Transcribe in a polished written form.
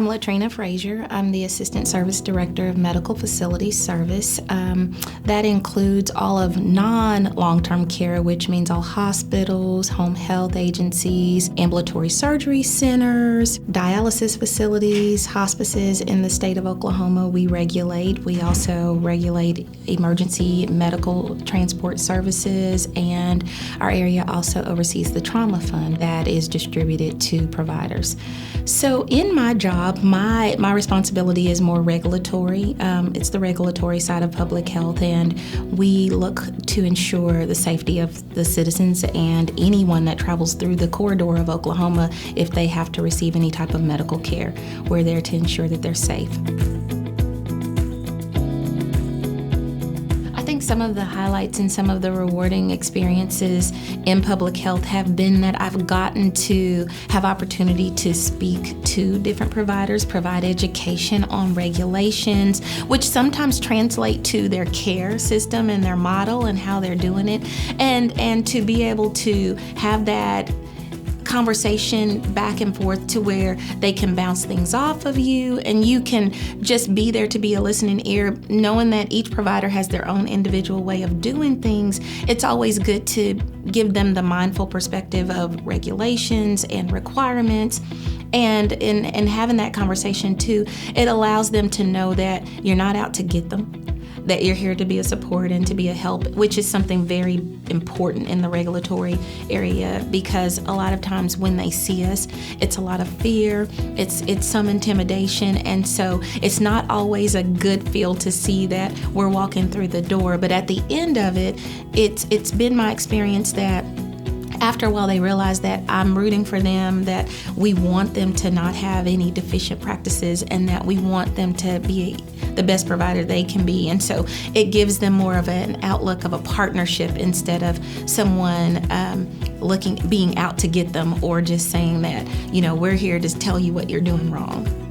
I'm LaTrina Frazier. I'm the Assistant Service Director of Medical Facilities Service. That includes all of non-long-term care, which means all hospitals, home health agencies, ambulatory surgery centers, dialysis facilities, hospices in the state of Oklahoma we regulate. We also regulate emergency medical transport services, and our area also oversees the trauma fund that is distributed to providers. So in my job, my responsibility is more regulatory. It's the regulatory side of public health, and we look to ensure the safety of the citizens and anyone that travels through the corridor of Oklahoma if they have to receive any type of medical care. We're there to ensure that they're safe. I think some of the highlights and some of the rewarding experiences in public health have been that I've gotten to have opportunity to speak to different providers, provide education on regulations, which sometimes translate to their care system and their model and how they're doing it, and to be able to have that conversation back and forth to where they can bounce things off of you and you can just be there to be a listening ear, knowing that each provider has their own individual way of doing things. It's always good to give them the mindful perspective of regulations and requirements. And in having that conversation too, it allows them to know that you're not out to get them, that you're here to be a support and to be a help, which is something very important in the regulatory area, because a lot of times when they see us, it's a lot of fear, it's some intimidation, and so it's not always a good feel to see that we're walking through the door. But at the end of it, it's been my experience that after a while, they realize that I'm rooting for them, that we want them to not have any deficient practices, and that we want them to be the best provider they can be. And so it gives them more of an outlook of a partnership instead of someone being out to get them, or just saying that, we're here to tell you what you're doing wrong.